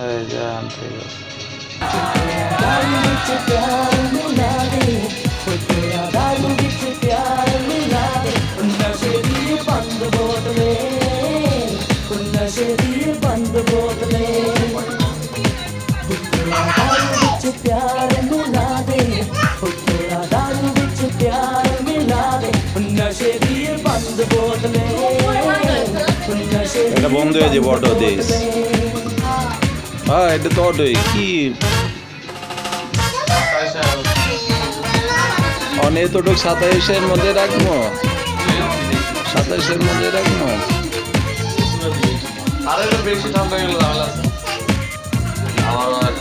এই যান ঠিক আছে। दारू विच प्यार मिला दे, ओ तेरा दारू विच प्यार मिला दे, नशे दी बंद बोतले, नशे दी बंद बोतले, तेरा दारू विच प्यार मिला दे, ओ तेरा दारू विच प्यार मिला दे, नशे दी बंद बोतले, नशे दी এটা বন্ধ হয়ে যাবে অটো দিস। হ্যাঁ এটা তো অটোই কি অনেক তোটুক 27-এর মধ্যে রাখবো, 27-এর মধ্যে রাখবো। আরে বেশি ঠান্ডা গেলে ঝামেলা আছে আমার।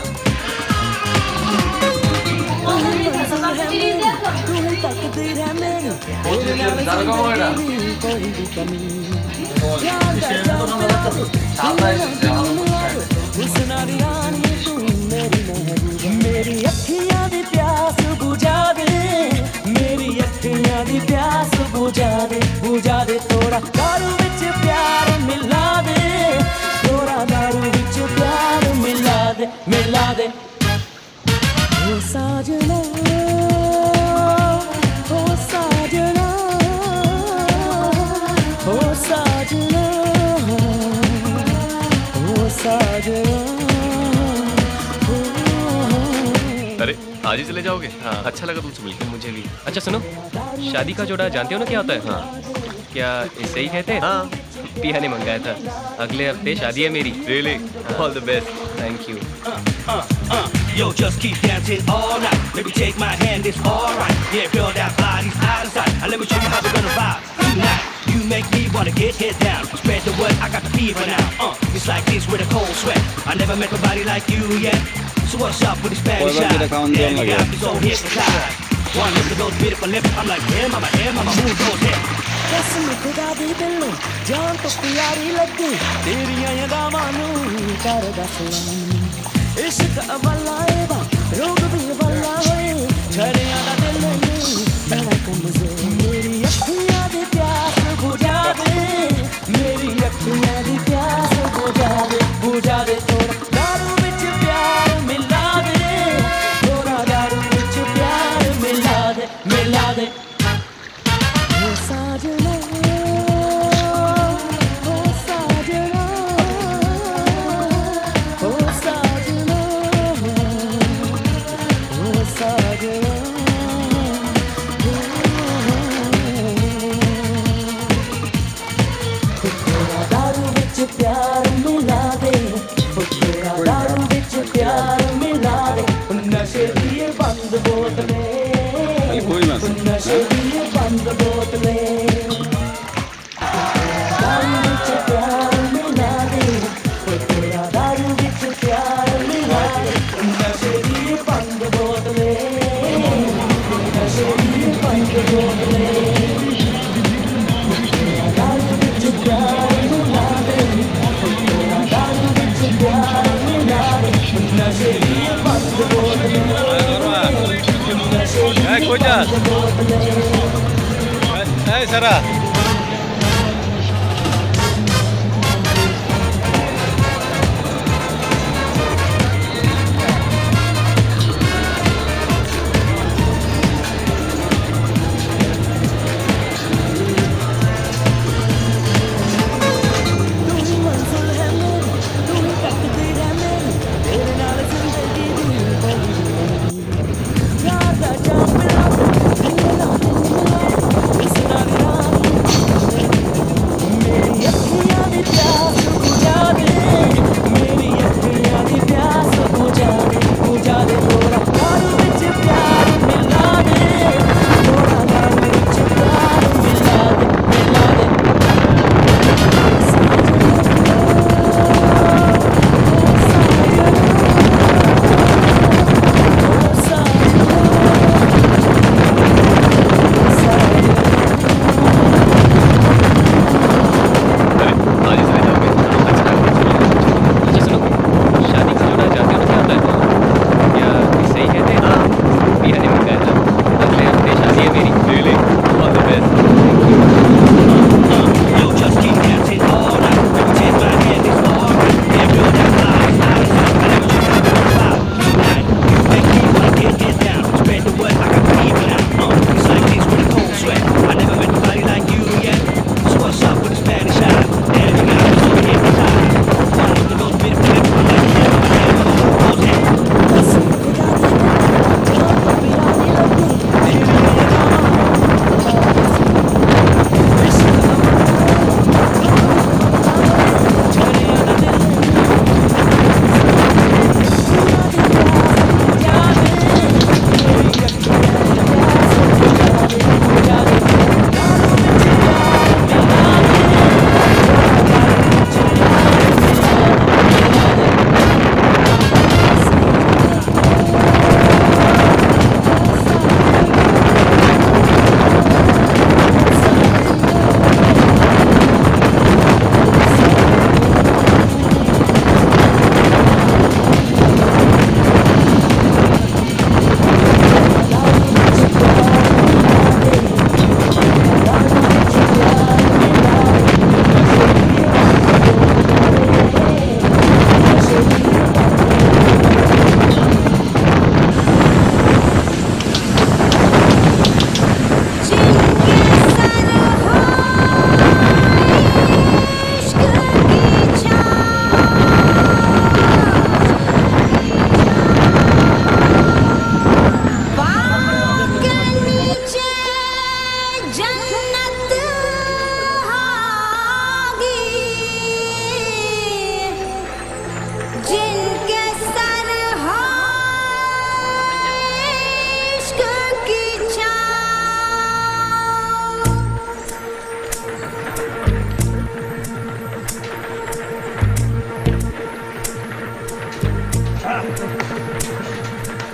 मेरी अखियां दी प्यास बुझा दे, मेरी अखियां दी प्यास बुझा दे, बुझा दे थोड़ा दारू विच प्यार मिला दे, थोड़ा दारू विच प्यार मिला दे, मिला दे। ओ साजना, ओ साजना, ओ साजना, ओ साजना। अरे आज ही चले जाओगे? हाँ अच्छा लगा तुमसे मिलकर मुझे भी। अच्छा सुनो, शादी का जोड़ा जानते हो ना क्या होता है? हाँ क्या इससे ही कहते हैं? हाँ पिया ने मंगाया था, अगले हफ्ते शादी है मेरी। Really? All the best. Thank you. Yo, just keep dancing all night. Let me take my hand, it's alright. Yeah, feel that body's out of sight. And let me show you how we're gonna vibe tonight. You make me wanna get head down. Spread the word, I got the fever now. It's like this with a cold sweat. I never met nobody like you yet. So what's up with the Spanish eyes? Yeah, you got me so hypnotized. One look at those beautiful lips, I'm like, hey mama, move those hips. कसम खुदा दी दिल जान तो प्यारी लगे, तेरियां यादां नू कर दस इश्क अवला एवा रोग भी अवला होए, छड़ियां दा दिल नू मेरा कमजोर, मेरी अखियां दी प्यास बुझा दे, मेरी अखियां दी प्यास बुझा दे, बुझा दे थोड़ा दारू विच प्यार मिला दे, थोड़ा दारू विच प्यार मिला दे, मिला दे। ओ साजना, ओ साजना, ओ साजना, ओ साजना, तेरा दारू विच प्यार मिला दे, तेरा दारू विच प्यार मिला दे, नशे दी बंद बोतले, नशे दी बंद बोतले, दारू विच प्यार मिला दे, तेरा दारू विच प्यार मिला दे, नशे दी बंद बोतले, नशे दी बंद बोतले, तेरा दारू विच प्यार मिला दे, तेरा दारू विच प्यार मिला दे, नशे दी बंद बोतले, नशे दी बंद बोतले। এই সারা यार दा जाम मिला दे,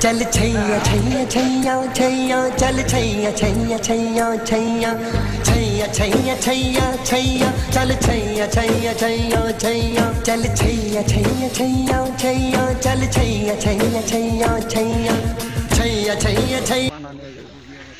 चल छैया छैया छैया छैया चल छैया छैया छैया छैया छैया छैया छैया छैया चल छैया छैया छैया छैया चल छैया छैया छैया छैया चल छैया छैया छैया छैया छैया छैया छैया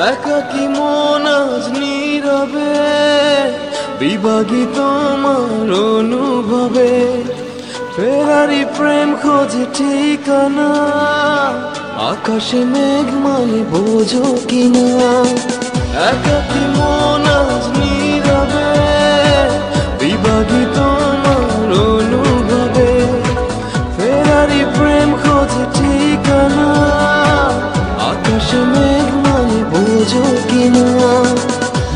একাকী মন আজ নীরবে বিভাগী তোমার অনুভবে ফেরারি প্রেম খোঁজে ঠিকানা আকাশে মেঘ মানে বোঝো কিনা একাকী মন আজ নীরবে বিভাগী তোমার অনুভবে ফেরারি প্রেম খোঁজে ঠিকানা আকাশে মেঘ মানে বোঝো কিনা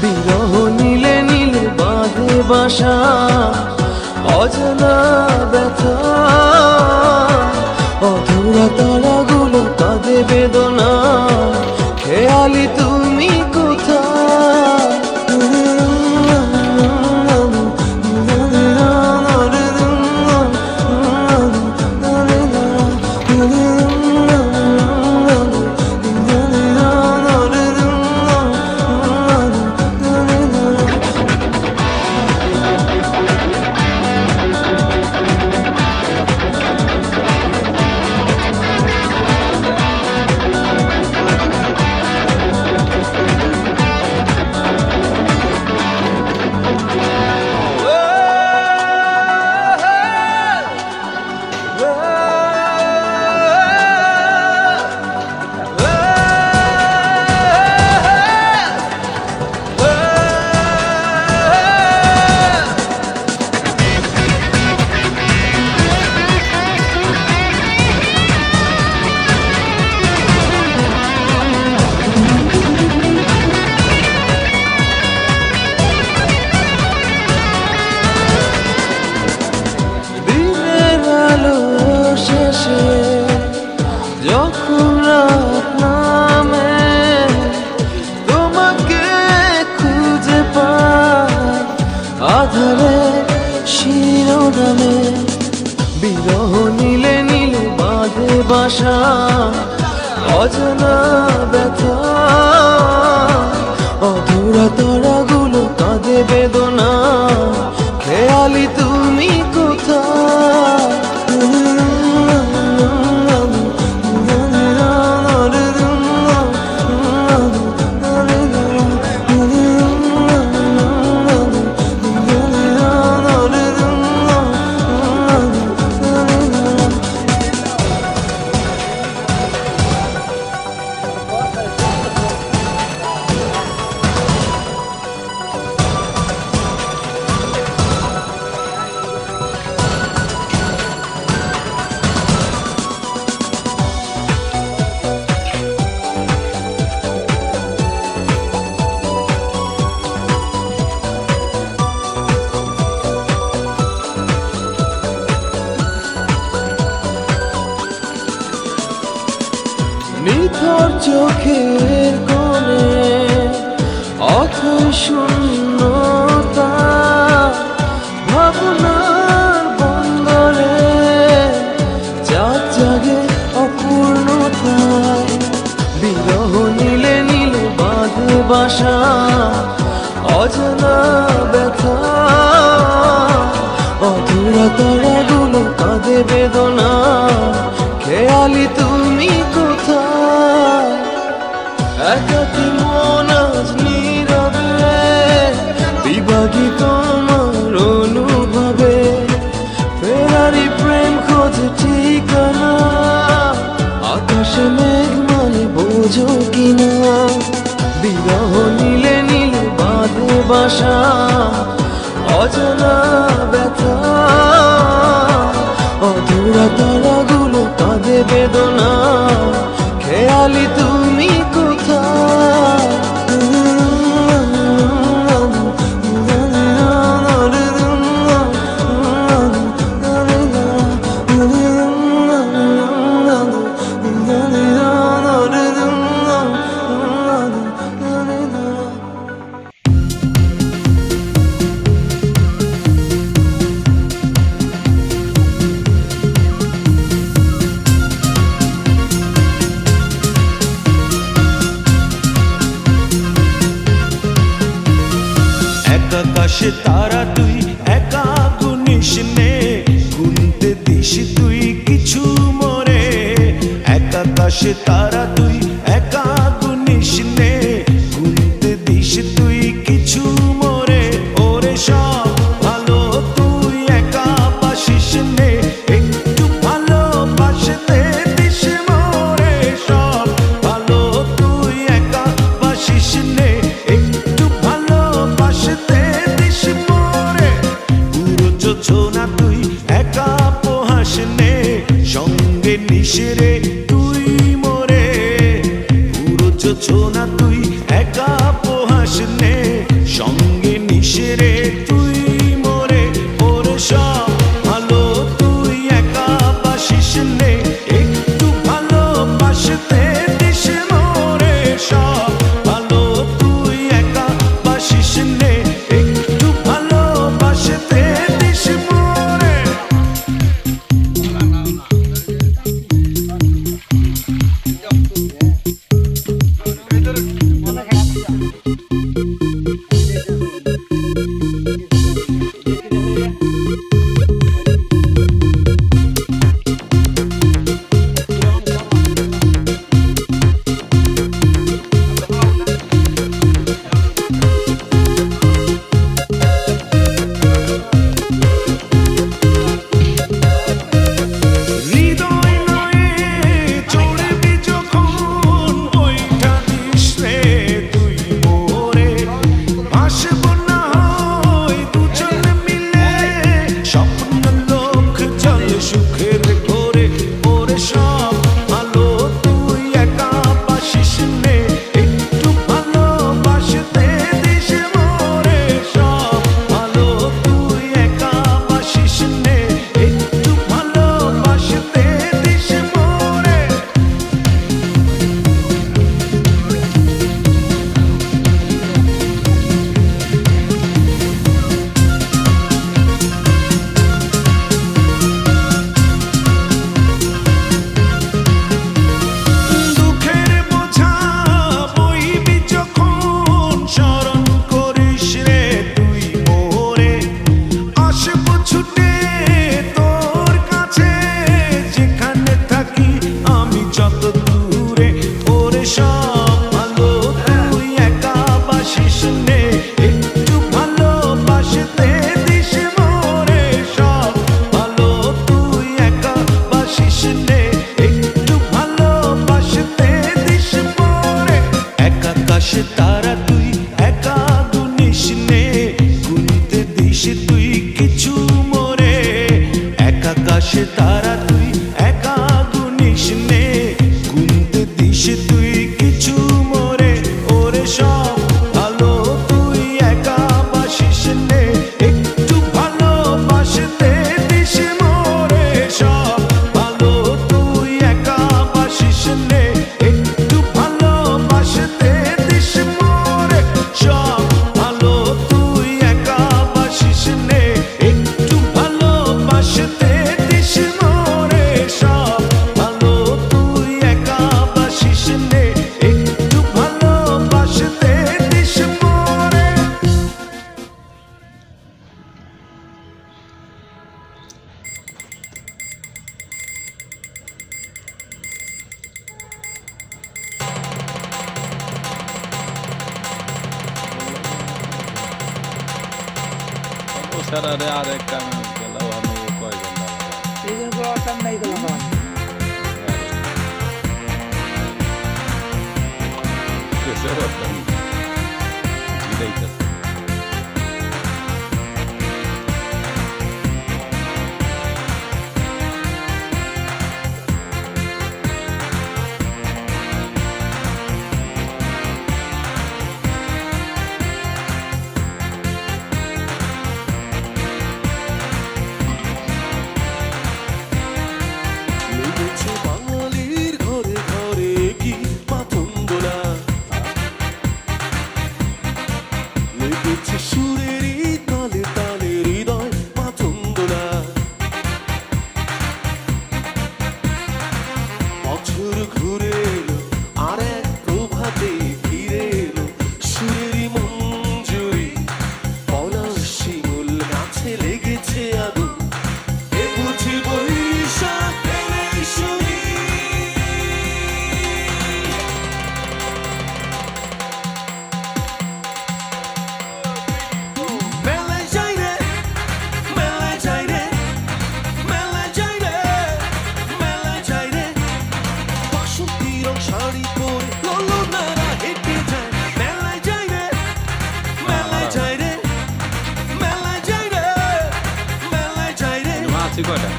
বিরহ নীলে নীলে বাঁধে বাসা অজানা ব্যথা অধুরা তারাগুলো কাঁদে বেদনা খেয়ালি তুমি কোথায় যখন রাত নামে তোমাকে খুঁজে পাই আধারে শিরোনামে বিরহ নীলে নীলে বাঁধে বাসা অজানা ব্যথা অধুরা তারাগুলো কাঁদে বেদনা খেয়ালি তুমি কোথায় নিথর চোখের কোণে অথই শূন্যতা ভাবনার বন্দরে চাঁদ জাগে অপূর্ণতায় বিরহ নীলে নীলে বাঁধে বাসা অজানা ব্যথা অধুরা তারাগুলো কাঁদে বেদনা খেয়ালি তুমি কোথায় একাকী মন আজ নীরবে বিভাগী তোমার অনুভবে খেয়ালি তুমি কোথায় আকাশে তারা তুই একা গুনিস নে গুনতে দিস তুই কিছু মরে এক আকাশে তারা তুই একা গুনিস নে গুনতে দিস তুই কিছু মরে ওরে সব ভালো তুই একা বাসিস নে একটু ভালো বাসতে দিস মরে সব ভালো তুই একা বাসিস নে একটু ভালো বাসতে না তুই একা পোহাস নে সঙ্গে নিশরে তুই মোরে পুরো না তুই একা পোহাস নে সঙ্গে নিশরে তুই মোরে ওরে সব ভালো তুই একা বাসিস নে একটু ভালো বাসতে দিস মোরে সব ভালো তুই একা বাসিস নে একটু ভালো বাসতে তারা তুই একা গুনিস নে গুনতে দিস তুই কিছু মরে এক আকাশে তারা তুই একা গুনিস নে গুনতে দিস তুই কিছু মরে ওরে সব ভালো তুই একা বাসিস নে একটু ভালো বাসতে দিস মরে সব ভালো তুই একা বাসিস নে একটু ভালো বাসতে Sarà reale il camion che lavorano poi con la questo è তুই কয়টা?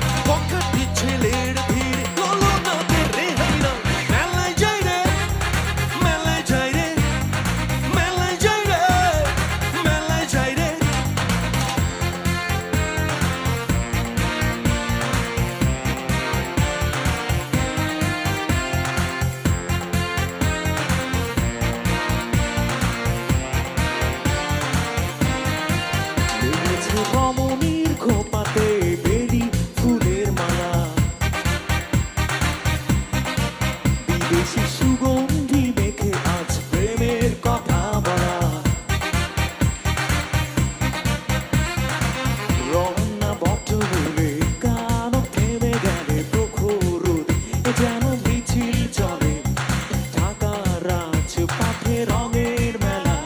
রমণীর খোপাতে বেরি ফুলের মালা, বিদেশি সুগন্ধি মেখে আজ প্রেমের কথা বলা। রমনা বটবলে কান থেমে গেলে প্রখর রোদ, এ যেন মিছিল চলে ঢাকা রাজপথে রঙের মেলা।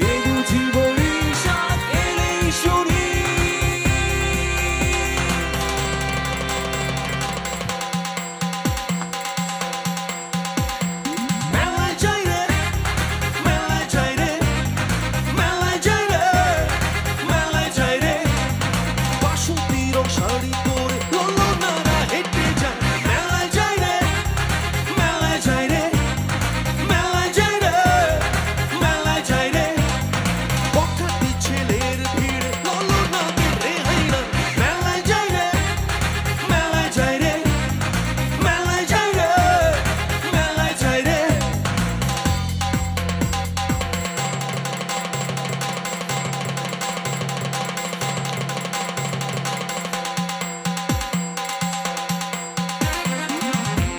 এ বুঝি বৈশাখ এলেই শুনি মেলায় যাই রে, মেলায় যাই রে, মেলায় যাই রে, মেলায় যাই রে। বাসন্তী রং শাড়ি পরে ললনারা হেঁটে যায়। মেলায় যাই রে, মেলায় যাই রে, মেলায় যাই রে, মেলায় যাই রে। বখাটে ছেলের ভিড়ে ললনাদের রেহাই না। মেলায় যাই রে, মেলায় যাই রে, মেলায় যাই রে, মেলায় যাই রে।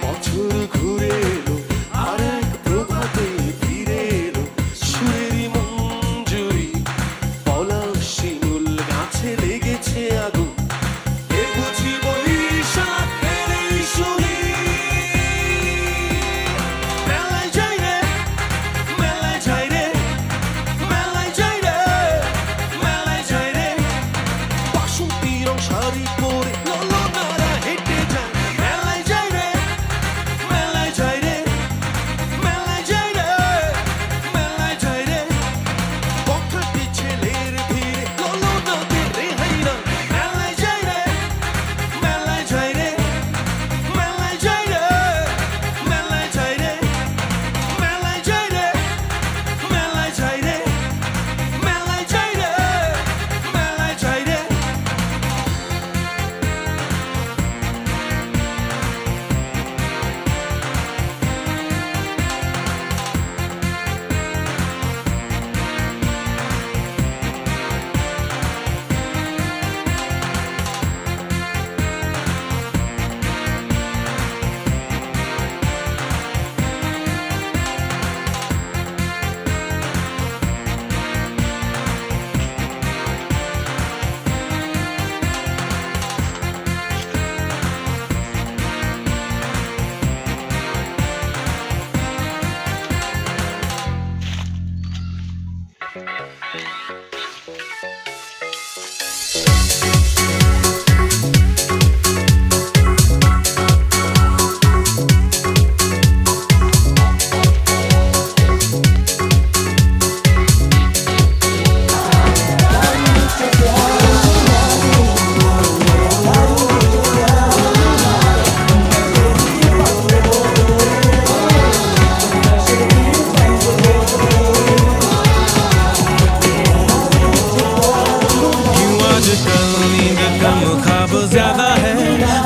বছর ঘুরে এলো আর এক প্রভাতে ফিরে এলো সুরেরই মঞ্জুরি। পলাশ শিমুল গাছে লেগেছে আগুন, এ বুঝি বৈশাখ এলেই শুনি মেলায় যাই রে, মেলায় যাই রে, মেলায় যাই রে, মেলায় যাই রে। বাসন্তী রং শাড়ি পরে ললনারা হেঁটে যায়। মেলায় যাই রে, মেলায় যাই রে, মেলায় যাই রে, মেলায় যাই রে। বখাটে ছেলের ভিড়ে ললনাদের রেহাই না। মেলায় যাই রে, মেলায় যাই রে, মেলায় যাই রে, মেলায় যাই রে, মেলায় যাই রে, মেলায় যাই রে, মেলায় যাই রে, মেলায় যাই রে।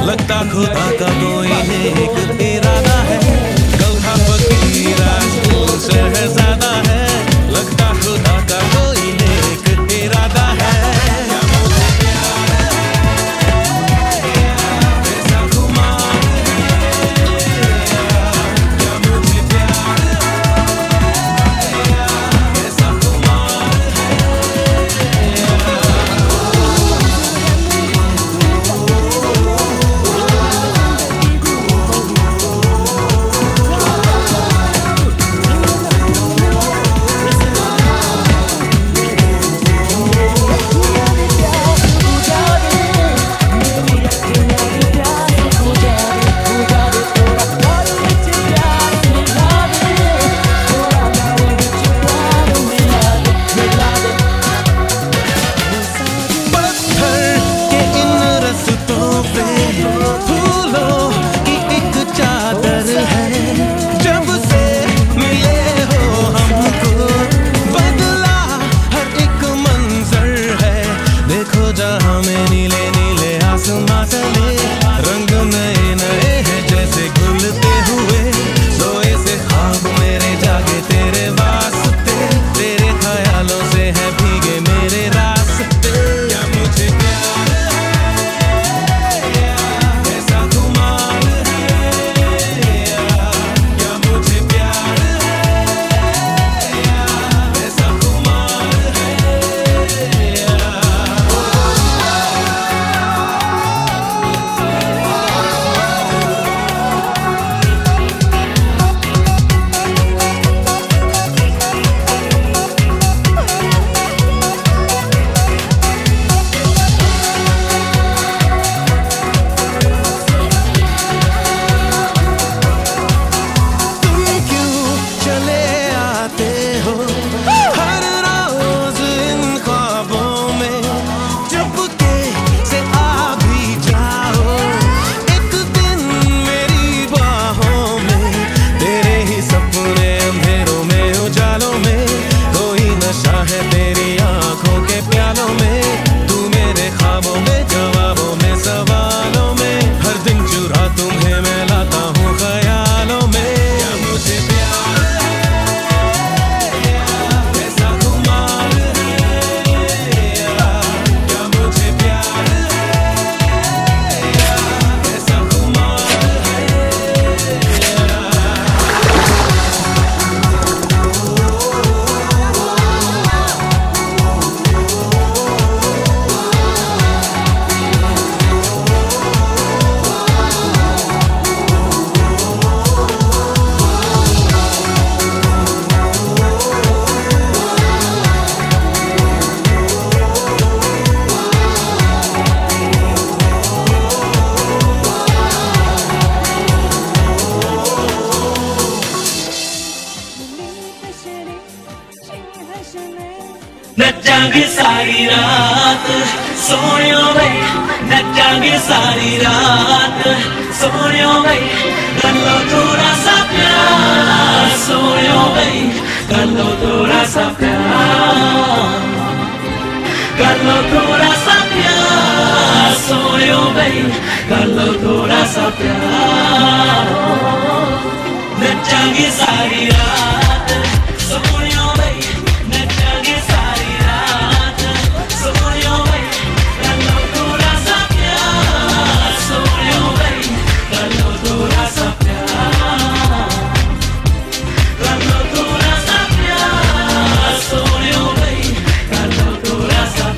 लगता खुदा का कोई नेक इरादा है। कल था फकीर आज तू शहज़ादा है। लगता खुदा का कोई नेक इरादा है। मुझे प्यार है ऐसा खुमार है। क्या मुझे प्यार है ऐसा खुमार है। जहां में नीले नीले आसमां तले रंग नए नए हैं जैसे घुलते हुए सोए से ख्वाब मेरे जागे तेरे वास्ते तेरे ख्यालों से है भीगे मेरे रास्ते क्या मुझे प्यार है ऐसा खुमार है क्या मुझे प्यार है ऐसा खुमार तुम क्यों चले आते हो हर रोज इन ख्वाबों में चुपके से आ भी जाओ एक दिन मेरी बाहों में तेरे ही सपने अंधेरों में उजालों में कोई नशा है तेरी आंखों के प्यालों में तू मेरे ख्वाबों में जवाबों में सवालों में हर दिन चुरा तुम्हें मैं लाता हूँ ख्यालों में क्या मुझे प्यार है ऐसा खुमार है क्या मुझे प्यार है ऐसा खुमार नचांगे सारी रात सोनियो भाई नचांगे सारी रात सोनियो भाई कर लो थोड़ा सा प्यार सोनियो भाई कर लो थोड़ा सा प्यार कर लो थोड़ा सा प्यार सोनियो भाई कर लो थोड़ा सा प्यार नचांगे सारी रात सोनियो भाई नचांगे सारी रात सोनियो भाई कर लो थोड़ा सा प्यार सोनियो भाई कर लो थोड़ा सा प्यार कर लो थोड़ा सा प्यार सोनियो भाई कर लो थोड़ा सा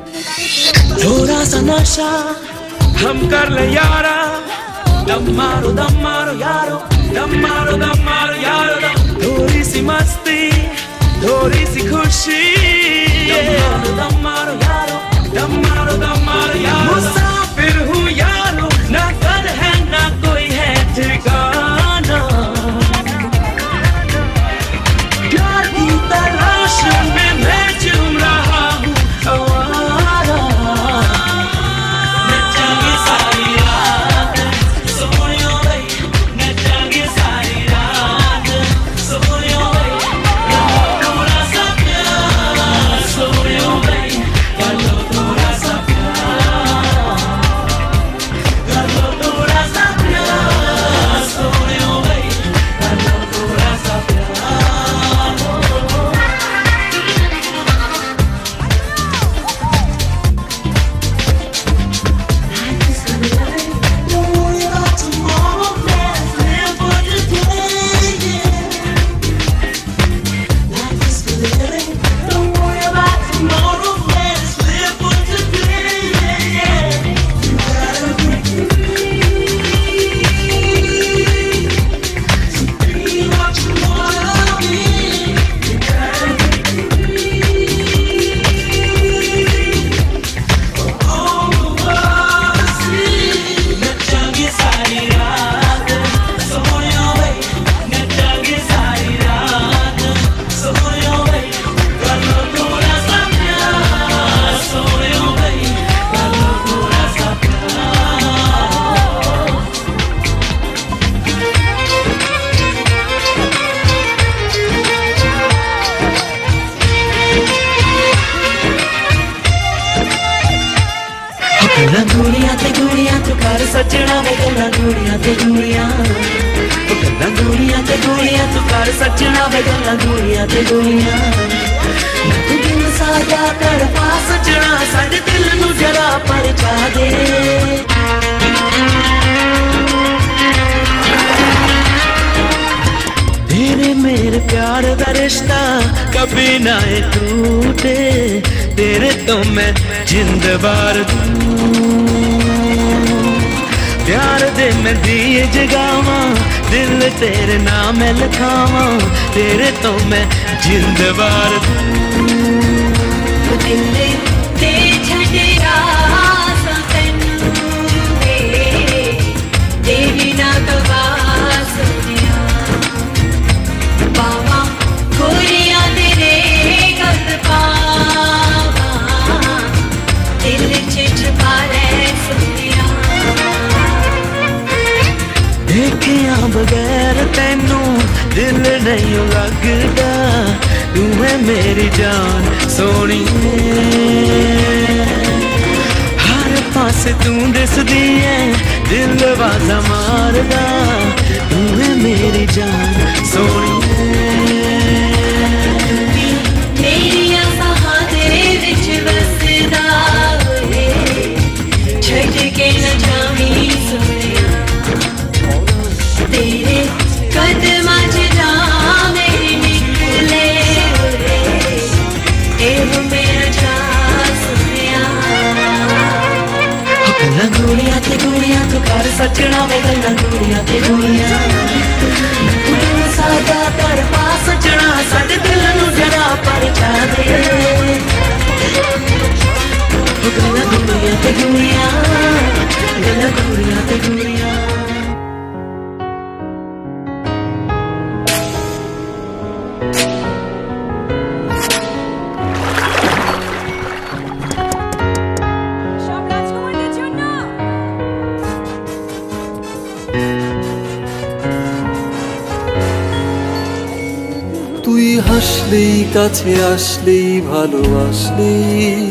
थोड़ा सा नशा हम कर ले यारा दम मारो यारो दम मारो यारो थोड़ी सी मस्ती थोड़ी सी खुशी दम मारो यारो दम मारो यारो मुसाफिर हूँ यारो ना घर है ना कोई है ठिकाना प्यार की तलाश में मैं चूम रहा हूँ आवारा नचांगे सारी रात सोनियो भाई नचांगे सारी रात सोनियो भाई थोड़ा सा प्यार सोनियो भाई ਗੋਲੀਆਂ ਤੂੰ ਕਰ ਸੱਜਣਾ ਵੇ ਗੱਲਾਂ ਗੋਲੀਆਂ ਤੇ ਗੋਲੀਆਂ ਗੱਲਾਂ ਗੋਲੀਆਂ ਤੇ ਗੋਲੀਆਂ ਤੂੰ ਕਰ ਸੱਜਣਾ ਵੇ ਗੱਲਾਂ ਗੋਲੀਆਂ ਤੇ ਗੋਲੀਆਂ ਤੂੰ ਦਿਲ ਸਾਜਾ ਕਰ ਪਾ ਸੱਜਣਾ ਸਾਡੇ ਦਿਲ ਨੂੰ ਜਰਾ ਪਰਚਾ ਦੇ तेरे मेरे प्यार दा रिश्ता कभी ना टूटे तेरे तो मैं जिंद बार प्यार दे मैं दिए जगावा दिल तेरे नाम लिखावा तेरे तो मैं जिंद बार देखिया बगैर तेनू दिल नहीं लगता तू है मेरी जान सोनी हर पास तू दिसदी है दिल वाजा मारदा तू है मेरी जान सोनी मेरी आसा तेरे विच बसदा होए छड़ के न जावी सोनिया तेरे कदमां च जा मेरी निकले एव मेरा जा सुनिया गल्लां गोलियां तू कर सजना वे गल्लां गोलियां ते गोलियां तू सादा कर पा सजना साडे दिल नूं जरा परचा दे गल्लां गोलियां ते गोलियां गल्लां गोलियां ते गोलियां তুই হাসলেই কাছে আসলেই ভালোবাসলেই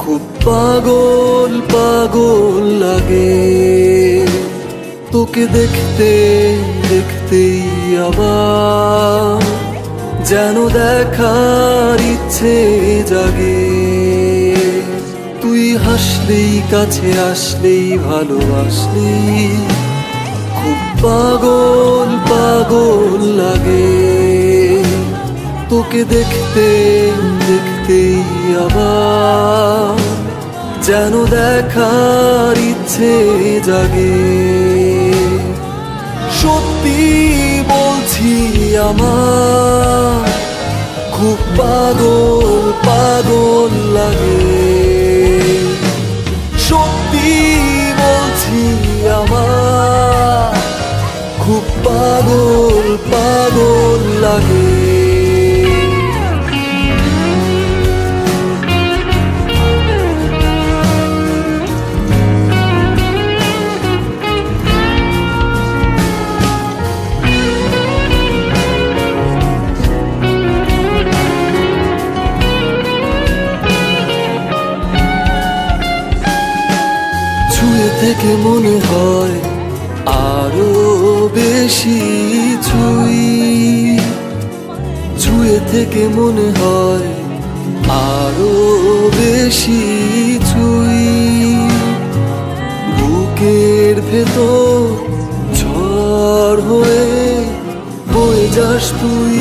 খুব পাগল পাগল লাগে তোকে দেখতে দেখতেই আবার যেন দেখার ইচ্ছে জাগে তুই হাসলেই কাছে আসলেই ভালোবাসলেই খুব পাগল পাগল লাগে তোকে দেখতে দেখতেই আবার যেন দেখার ইচ্ছে জাগে সত্যি বলছি আমার খুব পাগল পাগল লাগে সত্যি বলছি আমার খুব পাগল পাগল লাগে থেকে মনে হয় আরো বেশি ছুঁয়ে থেকে মনে হয় আরো বেশি বুকের ভেতর ঝড় হয়ে বয়ে যাস তুই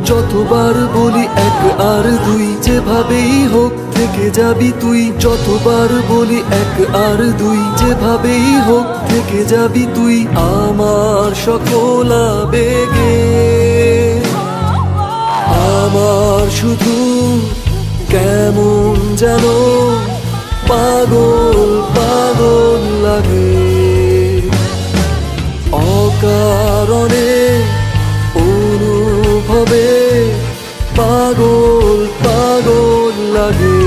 যতবার বলি এক আর দুই যেভাবেই হোক থেকে যাবি তুই যতবার বলি এক আর দুই যেভাবেই হোক থেকে যাবি তুই আমার সকল আবেগে আমার শুধু কেমন যেন পাগল পাগল লাগে অকারণে অনুভবে পাগল পাগল লাগে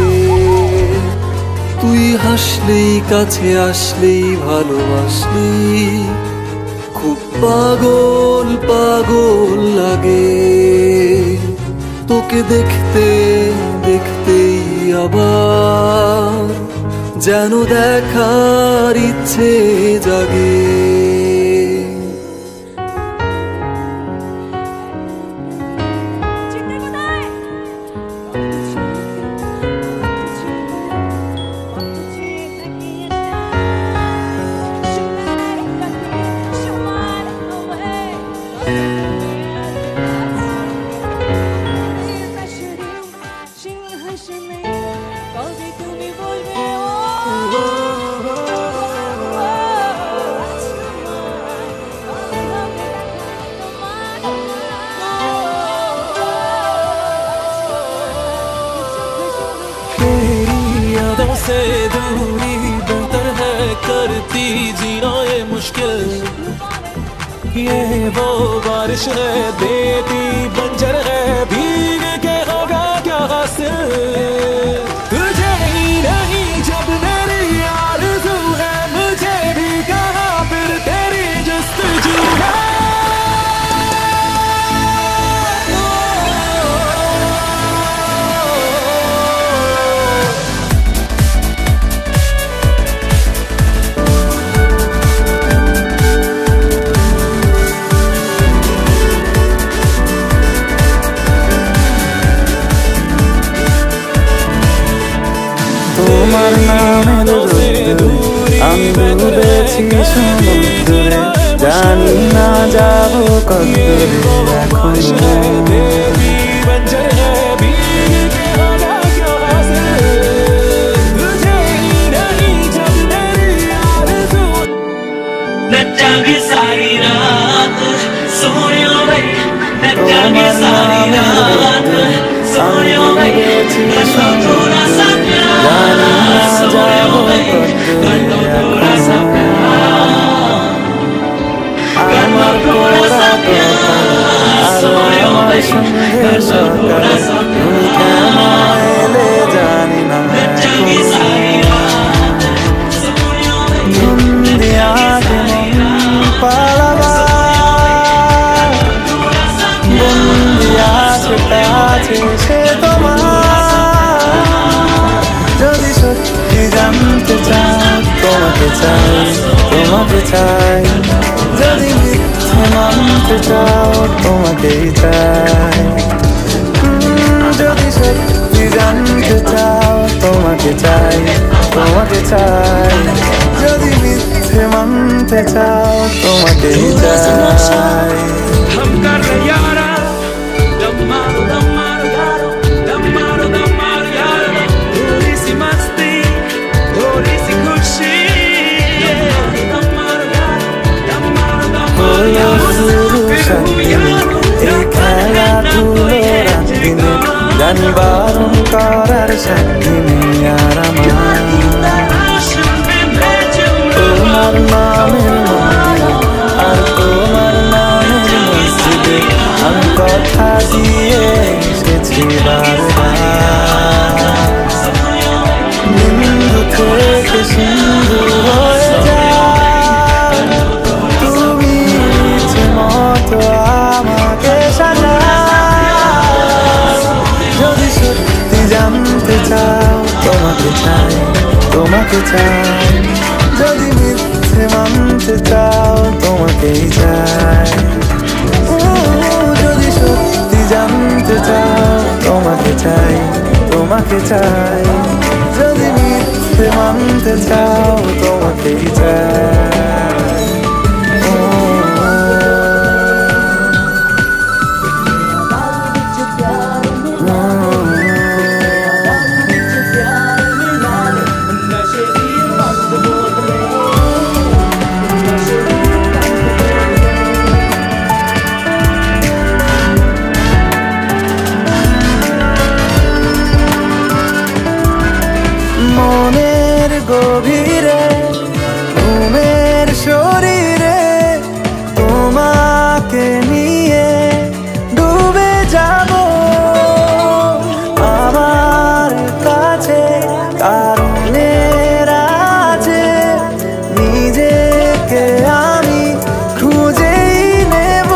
তুই হাসলেই কাছে আসলেই ভালোবাসলেই খুব পাগল পাগল লাগে তোকে দেখতে দেখতেই আবার যেন দেখার ইচ্ছে জাগে। से दूरी बेहतर है करती जीना ये मुश्किल। ये वो बारिश है देती बंजर है भीग के होगा क्या हासिल। तुझे ही नहीं जब मेरी आरज़ू है मुझे भी कहाँ फिर तेरी जस्तजू है। তোমার নামের রোদ্দুরে আমি ডুবেছি সমুদ্রে, জানি না যাবো কতদূরে এখনো। नचांगे सारी रात सोयो वे, नचांगे सारी रात सोयो वे, करो थोड़ा सा प्यार सोयो वे, करो थोड़ा सा प्यार, करो थोड़ा सा प्यार सोयो वे, करो थोड़ा सा प्यार, नचांगे सारी रात सोयो वे, পালাবা বন্দিয়া সেটা আছে সে তোমার। যদি সত্যি জানতে চাও তোমাকে চাই, তোমাকে চাই। যদি মিথ্যে মানতে চাও তোমাকেই চাই। যদি সত্যি জানতে চাও তোমাকে চাই, তোমাকে চাই। যদি মিথ্যে মানতে চাও তোমাকেই চাই। हम कर यारा दम मारो यारो, दम मारो यारो, थोड़ी सी मस्ती थोड़ी सी खुशी, दम मारो यारो, दम मारो यारो, এই খেলাধুলোর দিনে জানি বারণ করার শক্তি নেই আর আমার। তোমার নামের মন্দিরে আর তোমার নামের মসজিদে আমি কথা দিয়ে এসেছি বারবার। বিন্দু থেকে সিন্ধু হয়ে যায় তুমি ইচ্ছে মতো আমাকে সাজাও। যদি সত্যি জানতে চাও তোমাকে চাই, তোমাকে চাই। যদি মিথ্যে মানতে চাও তোমাকেই চাই। যদি সত্যি জানতে চাও তোমাকে চাই, তোমাকে চাই। যদি মিথ্যে মানতে চাও তোমাকেই চাই। মনের গভীরে ঘুমের শরীরে তোমাকে নিয়ে ডুবে যাব আমার কাছে। কারণের আছে নিজেকে আমি খুঁজেই নেব।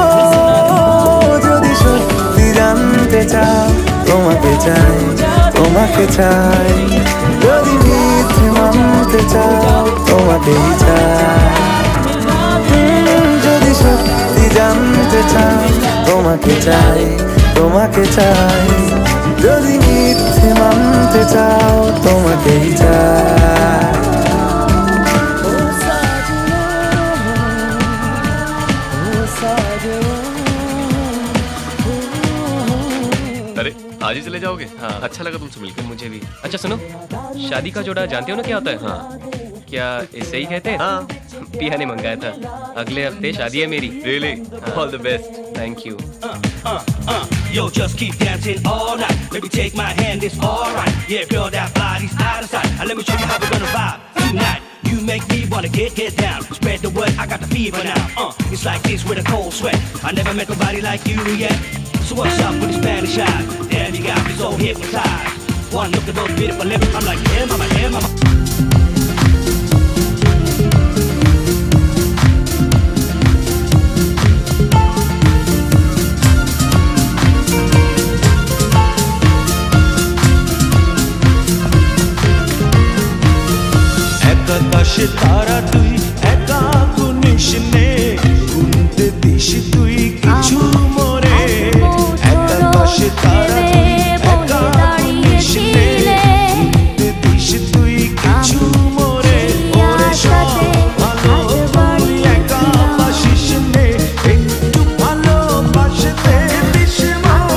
যদি সত্যি জানতে চাও তোমাকে চাই, তোমাকে চাই যদি মিথ্যে মানতে চাও তোমাকেই চাই যদি সত্যি জানতে চাও তোমাকে চাই তোমাকে চাই যদি মিথ্যে মানতে চাও তোমাকেই চাই अरे आज ही चले जाओगे? हाँ अच्छा लगा तुमसे मिलकर मुझे भी। अच्छा सुनो, शादी का जोड़ा जानते हो ना क्या होता है? हाँ क्या ऐसे ही कहते हैं? हाँ पिया ने मंगाया था। अगले हफ्ते शादी है मेरी। Really? All the best. Thank you. Yo, just keep dancing all night. Maybe take my hand, it's alright. Yeah, girl, that body's out of sight. And let me show you how we're gonna vibe tonight. You make me wanna get down. Spread the word, I got the fever now. It's like this with a cold sweat. I never met nobody like you yet. So what's up with the Spanish eyes? Damn, you got me so hypnotized. One look at those beautiful lips, I'm like, yeah, mama, yeah, mama. আকাশে তারা তুই একা গুনিস নে গুনতে this তুই কিছু মরে আকাশে তারা তুই একা গুনিস নে গুনতে দিস তুই কিছু মরে ওরে সব ভালো তুই একা বাসিস নে একটু ভালোবাসতে দিস মরে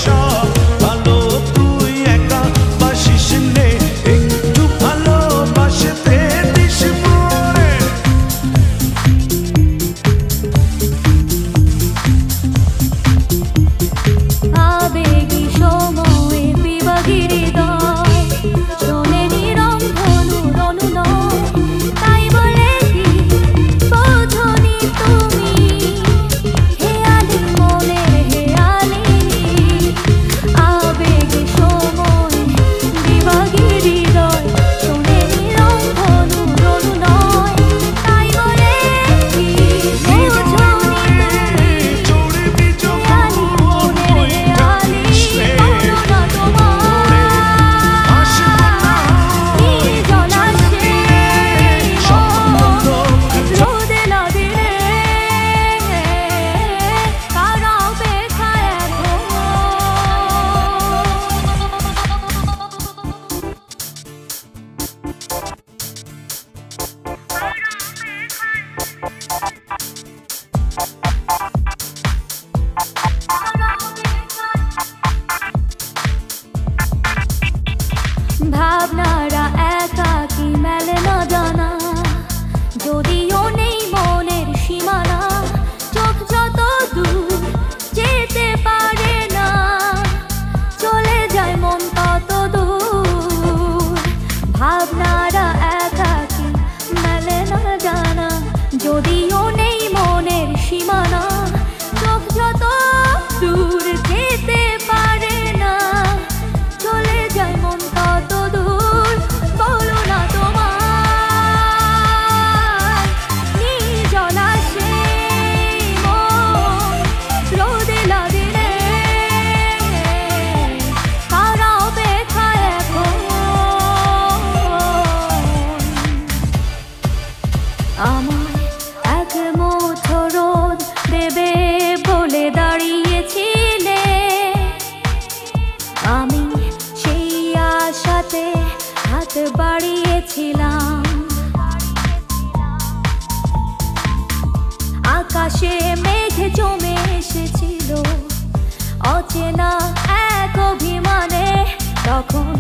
সব ভালো তুই একা বাসিস নে একটু ভালোবাসতে ভাবনারা একাকী মেলে না জানা যদিও নেই মনের সীমানা চোখ যত দূর যেতে পারে না চলে যায় মন তত দূর ভাবনারা একাকী মেলে না জানা যদিও নেই মনের সীমানা চোখ যত দূর যেতে পারে না চলে যায় মন তত দূর বলো না তোমার নির্জলাশে মন রোদে লাদিনে কারা অপেক্ষায় এখন আমায় এক মুঠো রোদ দেবে বলে দাঁড়িয়েছিলে আমি সেই আশাতে হাত বাড়িয়েছিলাম আকাশে মেঘ জমে এসেছিল অচেনা এক অভিমানে তখন